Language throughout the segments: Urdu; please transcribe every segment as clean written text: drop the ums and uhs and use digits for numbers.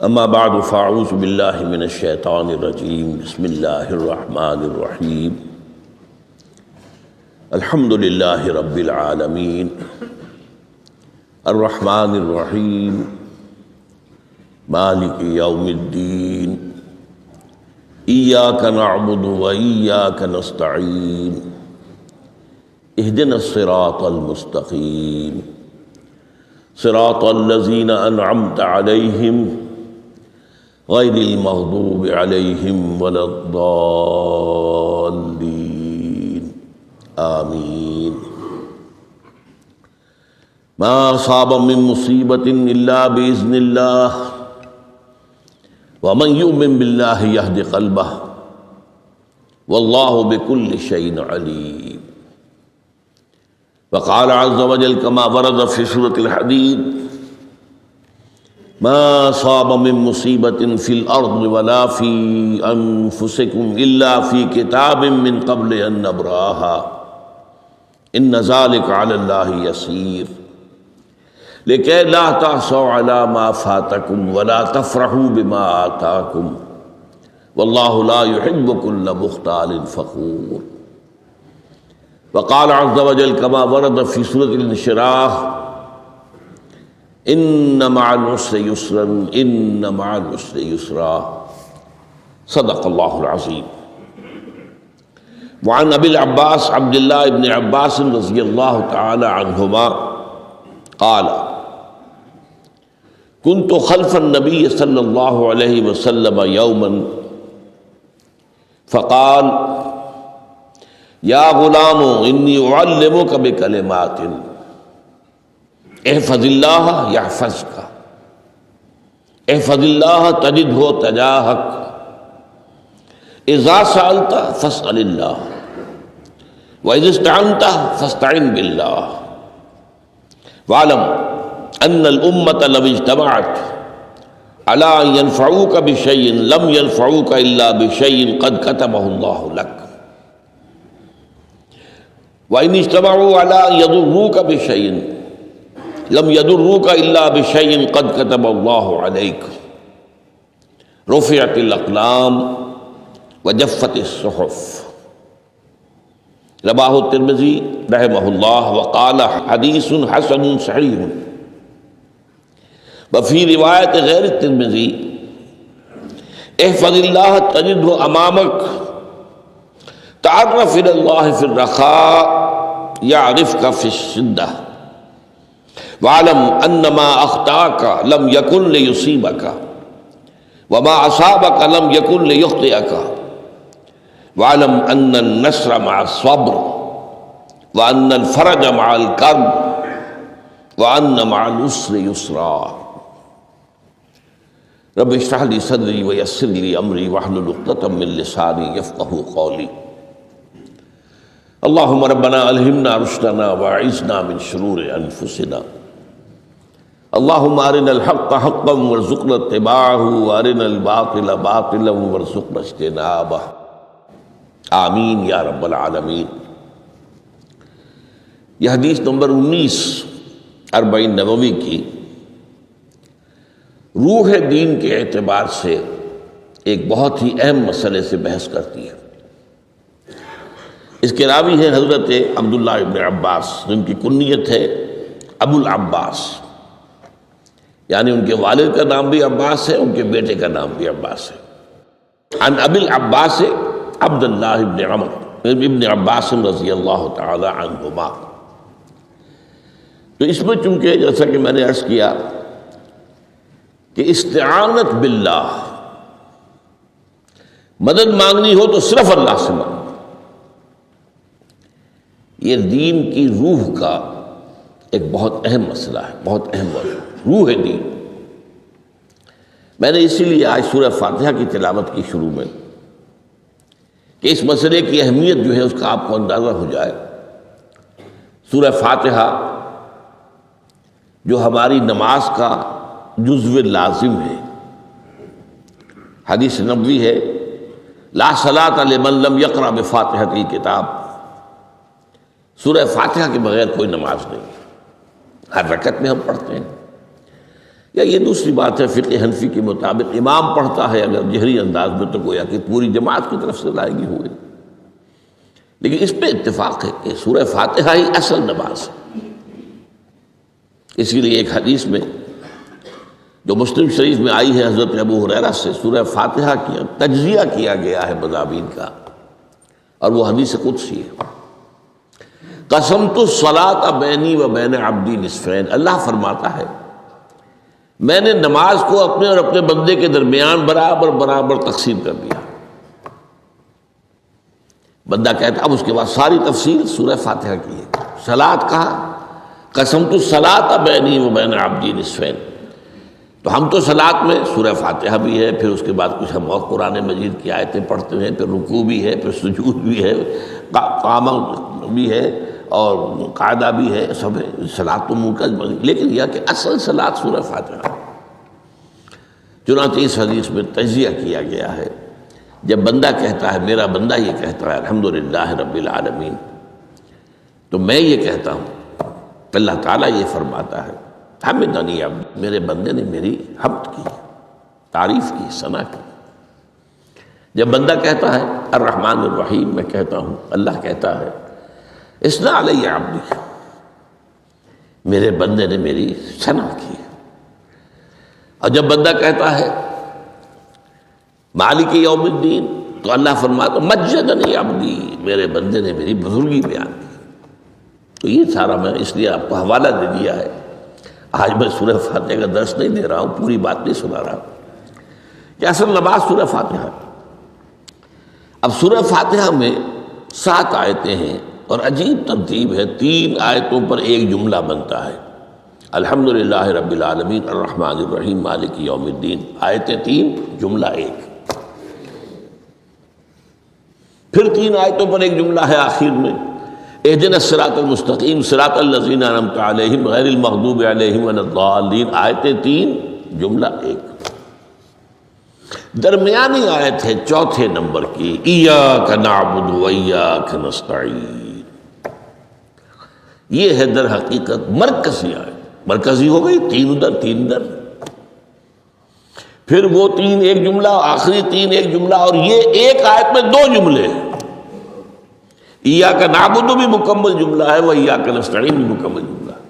اما بعد فاعوذ باللہ من الشیطان الرجیم بسم اللہ الرحمن الرحیم الحمد للہ رب العالمین الرحمن الرحیم مالک یوم الدین ایاک نعبد و ایاک نستعین اہدنا الصراط المستقیم صراط الذین انعمت علیہم غیر المغضوب علیہم ولا الضالین آمین ما اصاب من مصیبت الا باذن اللہ ومن یؤمن باللہ یہد قلبہ واللہ بکل شیء علیم وقال عز وجل كما ورد في سورة الحديد ما أصاب من مصيبة في الأرض ولا في أنفسكم إلا في كتاب من قبل أن نبرأها إن ذلك على الله يسير لكي لا تحسوا على ما فاتكم ولا تفرحوا بما آتاكم والله لا يحب كل مختال فخور وقال عز وجل كما ورد في سورة الانشراح ان مع العسر يسرا ان مع العسر يسرا صدق اللہ العظیم. وعن ابی العباس عبد اللہ بن عباس رضی اللہ تعالی عنہما قال كنت خلف النبي صلی اللہ علیہ وسلم یوما فقال یا غلام انی اعلمک بکلمات احفظ اللہ یحفظک احفظ اللہ تجدہ تجاہک اذا سألت فاسأل اللہ واذا استعنت فاستعن باللہ واعلم ان الامة لو اجتمعت على ان ينفعوك بشيء لم ينفعوك الا بشيء قد كتبه الله لك وإن اجتمعوا على أن يضروك بشيء لم يضروك إلا بشيء قد كتب الله عليك رفعت الأقلام وجفت الصحف. رواه الترمذي رحمه الله وقال حديث حسن صحيح. وفي رواية غير الترمذي احفظ الله تجده أمامك تعرف إلى الله في الرخاء يعرفك في الشدة واعلم أن ما أخطأك لم يكن ليصيبك وما أصابك لم يكن ليخطئك واعلم أن النصر مع الصبر وأن الفرج مع الكرب وأن مع العسر يسرا. رب اشرح لي صدري ويسر لي أمري واحلل عقدة من لساني يفقهوا قولي. اللهم ربنا الہمنا رشدنا واعذنا من شرور انفسنا اللهم ارنا الحق حقا وارزقنا اتباعه وارنا الباطل باطلا وارزقنا اجتنابه آمین یا رب العالمین. یہ حدیث نمبر 19 40 نبوی کی روح دین کے اعتبار سے ایک بہت ہی اہم مسئلے سے بحث کرتی ہے. اس کے راوی ہے حضرت عبداللہ ابن عباس جن کی کنیت ہے ابو العباس، یعنی ان کے والد کا نام بھی عباس ہے، ان کے بیٹے کا نام بھی عباس ہے. عن ابی العباس عبداللہ ابن عمر ابن عباس رضی اللہ تعالی عنہما. تو اس میں چونکہ جیسا کہ میں نے عرض کیا کہ استعانت باللہ، مدد مانگنی ہو تو صرف اللہ سے مانگو، یہ دین کی روح کا ایک بہت اہم مسئلہ ہے، بہت اہم موضوع روح دین. میں نے اسی لیے آج سورہ فاتحہ کی تلاوت کی شروع میں کہ اس مسئلے کی اہمیت جو ہے اس کا آپ کو اندازہ ہو جائے. سورہ فاتحہ جو ہماری نماز کا جزو لازم ہے، حدیث نبوی ہے لا صلاۃ لمن لم یقرأ بفاتحۃ الکتاب، سورہ فاتحہ کے بغیر کوئی نماز نہیں. ہر رکعت میں ہم پڑھتے ہیں یا یہ دوسری بات ہے، فقہ حنفی کے مطابق امام پڑھتا ہے اگر جہری انداز میں تو گویا کہ پوری جماعت کی طرف سے ادائیگی ہوئی، لیکن اس پہ اتفاق ہے کہ سورہ فاتحہ ہی اصل نماز ہے۔ اسی لیے ایک حدیث میں جو مسلم شریف میں آئی ہے حضرت ابو ہریرہ سے، سورہ فاتحہ کی تجزیہ کیا گیا ہے مضامین کا، اور وہ حدیث قدسی ہے۔ قسمت الصلاۃ بینی و بین عبدی نصفین، اللہ فرماتا ہے میں نے نماز کو اپنے اور اپنے بندے کے درمیان برابر برابر تقسیم کر دیا۔ بندہ کہتا، اب اس کے بعد ساری تفصیل سورہ فاتحہ کی ہے۔ صلاۃ کہا، قسمت الصلاۃ بینی و بین عبدی نصفین، تو ہم تو صلاۃ میں سورہ فاتحہ بھی ہے، پھر اس کے بعد کچھ ہم اور قرآن مجید کی آیتیں پڑھتے ہیں، پھر رکوع بھی ہے، پھر سجود بھی ہے، قیام بھی ہے اور قاعدہ بھی ہے، سب ہے۔ صلاۃ تو منہ کا، لیکن یہ کہ اصل صلاۃ سورہ فاتحہ۔ چنانچہ اس حدیث میں تجزیہ کیا گیا ہے، جب بندہ کہتا ہے، میرا بندہ یہ کہتا ہے الحمدللہ رب العالمین، تو میں یہ کہتا ہوں، اللہ تعالیٰ یہ فرماتا ہے حمدنی عبدی، میرے بندے نے میری حمد کی، تعریف کی، ثنا کی۔ جب بندہ کہتا ہے الرحمن الرحیم، میں کہتا ہوں، اللہ کہتا ہے اثنا علی عبدی، میرے بندے نے میری ثنا کی۔ اور جب بندہ کہتا ہے مالک یوم الدین، تو اللہ فرماتا مجدنی عبدی، میرے بندے نے میری بزرگی بیان کی۔ تو یہ سارا میں اس لیے آپ کو حوالہ دے دیا ہے۔ آج میں سورہ فاتحہ کا درس نہیں دے رہا ہوں، پوری بات نہیں سنا رہا ہوں کہ اصل نماز سورہ فاتحہ۔ اب سورہ فاتحہ میں 7 آیتیں ہیں، اور عجیب ترتیب ہے، 3 آیتوں پر ایک جملہ بنتا ہے، الحمدللہ رب العالمین الرحمن الرحیم مالک یوم الدین، آیتیں 3 جملہ 1۔ پھر 3 آیتوں پر ایک جملہ ہے آخر میں، اہدنا الصراط المستقیم صراط الذین انعمت علیہم غیر المغضوب علیہم ولا الضالین، آیتیں 3 جملہ 1۔ درمیانی آیت ہے 4 نمبر کی، ایاک نعبد و ایاک نستعین، یہ ہے در حقیقت مرکزی آیت، مرکزی ہو گئی، 3 ادھر 3 ادھر، پھر وہ 3 ایک جملہ، آخری 3 ایک جملہ، اور یہ ایک آیت میں 2 جملے ہیں۔ ایاک نعبد بھی مکمل جملہ ہے، و ایاک نستعین بھی مکمل جملہ ہے،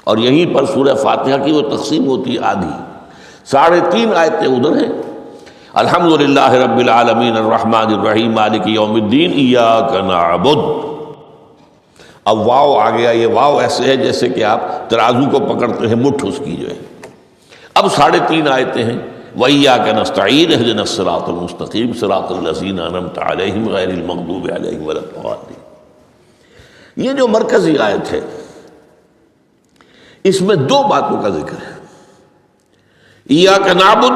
اور یہیں پر سورہ فاتحہ کی وہ تقسیم ہوتی ہے آدھی، 3.5 آیتیں ادھر ہیں، الحمدللہ رب العالمین الرحمن الرحیم مالک یوم الدین ایاک نعبد۔ اب واو آ گیا، یہ واو ایسے ہے جیسے کہ آپ ترازو کو پکڑتے ہیں، مٹھ اس کی جو ہے۔ اب 3.5 آیتیں ہیں، وَإِيَّاكَ نَسْتَعِينُ اهْدِنَا الصِّرَاطَ الْمُسْتَقِيمَ صِرَاطَ الَّذِينَ أَنْعَمْتَ عَلَيْهِمْ غَيْرِ الْمَغْضُوبِ عَلَيْهِمْ وَلَا الضَّالِّينَ۔ یہ جو مرکزی آیت ہے، اس میں 2 باتوں کا ذکر ہے۔ ایاک نعبد،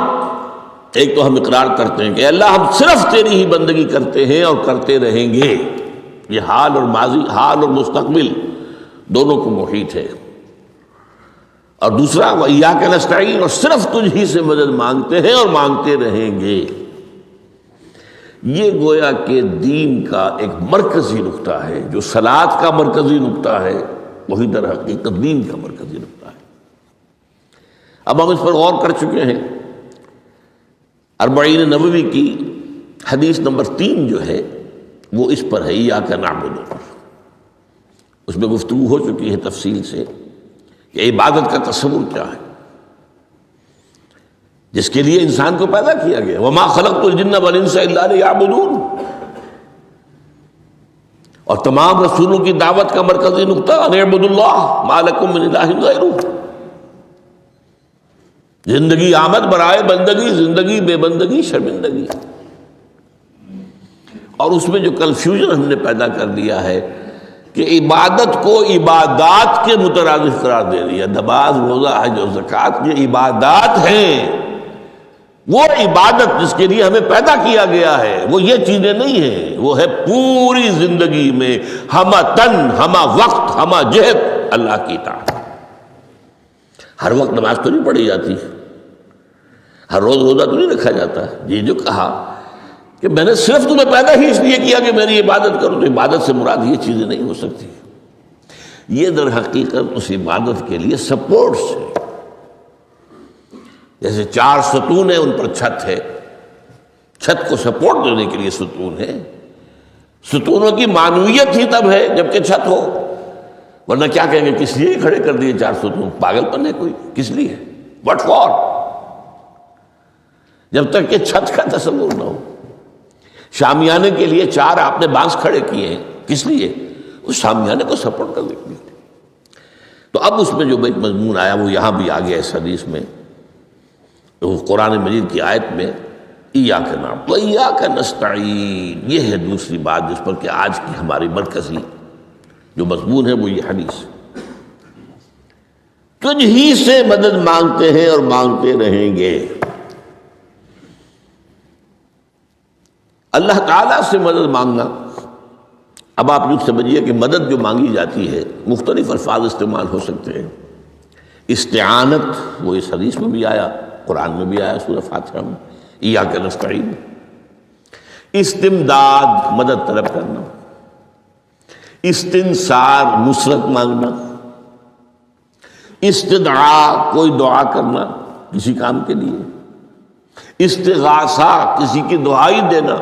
ایک تو ہم اقرار کرتے ہیں کہ اللہ ہم صرف تیری ہی بندگی کرتے ہیں اور کرتے رہیں گے، یہ حال اور ماضی، حال اور مستقبل دونوں کو محیط ہے۔ اور دوسرا وَإِيَّاكَ نَسْتَعِينُ، اور صرف تجھ ہی سے مدد مانگتے ہیں اور مانگتے رہیں گے۔ یہ گویا کہ دین کا ایک مرکزی نقطہ ہے، جو صلاۃ کا مرکزی نقطہ ہے، وہی در حقیقت دین کا مرکزی نقطہ ہے۔ اب ہم اس پر غور کر چکے ہیں، 40 نبوی کی حدیث نمبر 3 جو ہے وہ اس پر ہے، ایاک نعبد۔ اس میں گفتگو ہو چکی ہے تفصیل سے کہ عبادت کا تصور کیا ہے، جس کے لیے انسان کو پیدا کیا گیا، وما خلقت الجن والانس الا لیعبدون، اور تمام رسولوں کی دعوت کا مرکزی نقطہ ان اعبدوا اللہ ما لکم من الہ غیرہ، زندگی آمد برائے بندگی، زندگی بے بندگی شرمندگی۔ اور اس میں جو کنفیوژن ہم نے پیدا کر دیا ہے کہ عبادت کو عبادات کے مترادف قرار دے دیا، نماز روزہ حج اور زکوٰۃ یہ عبادات ہیں، وہ عبادت جس کے لیے ہمیں پیدا کیا گیا ہے وہ یہ چیزیں نہیں ہیں، وہ ہے پوری زندگی میں ہمہ تن ہمہ وقت ہمہ جہت اللہ کی اطاعت۔ ہر وقت نماز تو نہیں پڑھی جاتی، ہر روز روزہ تو نہیں رکھا جاتا۔ یہ جو کہا کہ میں نے صرف تمہیں پیدا ہی اس لیے کیا کہ میری عبادت کرو، تو عبادت سے مراد یہ چیزیں نہیں ہو سکتی، یہ در حقیقت اس عبادت کے لیے سپورٹس ہے۔ جیسے 4 ستون ہیں، ان پر چھت ہے، چھت کو سپورٹ دینے کے لیے ستون ہے۔ ستونوں کی معنویت ہی تب ہے جبکہ چھت ہو، ورنہ کیا کہیں گے کس لیے کھڑے کر دیے 4 ستون؟ پاگل پن ہے کوئی؟ کس لیے؟ What for? جب تک کہ چھت کا تصور نہ ہو۔ شامیانے کے لیے 4 آپ نے بانس کھڑے کیے ہیں، کس لیے؟ اس شامیانے کو سپورٹ کرنے کے لیے۔ تو اب اس میں جو ایک مضمون آیا وہ یہاں بھی آ گیا اس حدیث میں، تو قرآن مجید کی آیت میں ایاک نعبد و ایاک نستعین، یہ ہے دوسری بات جس پر کہ آج کی ہماری مرکزی جو مضمون ہے وہ یہ حدیث۔ تجھ ہی سے مدد مانگتے ہیں اور مانگتے رہیں گے۔ اللہ تعالیٰ سے مدد مانگنا، اب آپ یوں سمجھیے کہ مدد جو مانگی جاتی ہے مختلف الفاظ استعمال ہو سکتے ہیں۔ استعانت، وہ اس حدیث میں بھی آیا، قرآن میں بھی آیا سورہ فاتحہ میں، ایاک نستعین۔ استمداد، مدد طلب کرنا۔ استنصار، نصرت مانگنا۔ استدعاء، کوئی دعا کرنا کسی کام کے لیے۔ استغاثہ، کسی کی دعائی دینا۔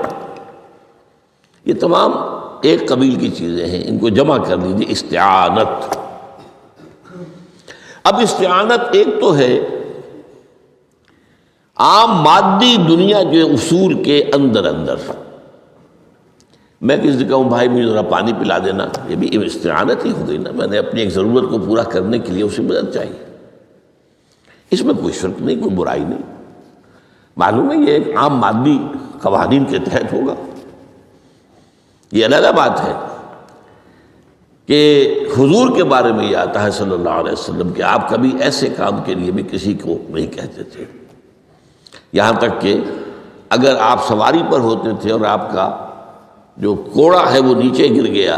یہ تمام ایک قبیل کی چیزیں ہیں، ان کو جمع کر لیجیے استعانت۔ اب استعانت ایک تو ہے عام مادی دنیا جو اصول کے اندر میں کسی سے کہوں بھائی مجھے ذرا پانی پلا دینا، یہ بھی استعانت ہی ہو گئی نا، میں نے اپنی ایک ضرورت کو پورا کرنے کے لیے اسے مدد چاہیے، اس میں کوئی شرک نہیں، کوئی برائی نہیں۔ معلوم ہے یہ ایک عام مادی قوانین کے تحت ہوگا۔ یہ علیحدہ بات ہے کہ حضور کے بارے میں یہ آتا ہے صلی اللہ علیہ وسلم کہ آپ کبھی ایسے کام کے لیے بھی کسی کو نہیں کہتے تھے، یہاں تک کہ اگر آپ سواری پر ہوتے تھے اور آپ کا جو کوڑا ہے وہ نیچے گر گیا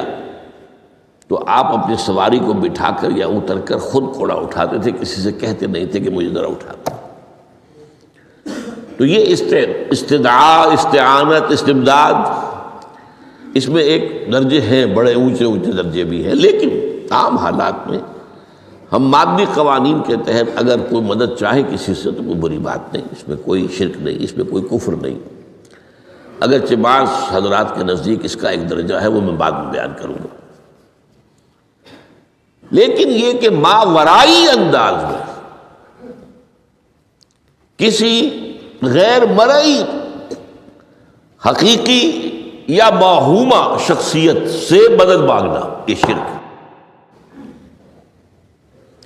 تو آپ اپنی سواری کو بٹھا کر یا اتر کر خود کوڑا اٹھاتے تھے، کسی سے کہتے نہیں تھے کہ مجھے ذرا اٹھا دو۔ تو یہ استدعاء، استعانت، استمداد، اس میں ایک درجے ہیں، بڑے اونچے اونچے درجے بھی ہیں، لیکن عام حالات میں ہم مادی قوانین کے تحت اگر کوئی مدد چاہے کسی سے تو کوئی بری بات نہیں، اس میں کوئی شرک نہیں، اس میں کوئی کفر نہیں، اگرچہ بعض حضرات کے نزدیک اس کا ایک درجہ ہے، وہ میں بعد میں بیان کروں گا۔ لیکن یہ کہ ماورائی انداز میں کسی غیر مرئی حقیقی یا موہومہ شخصیت سے مدد مانگنا، یہ شرک ہے۔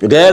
غیر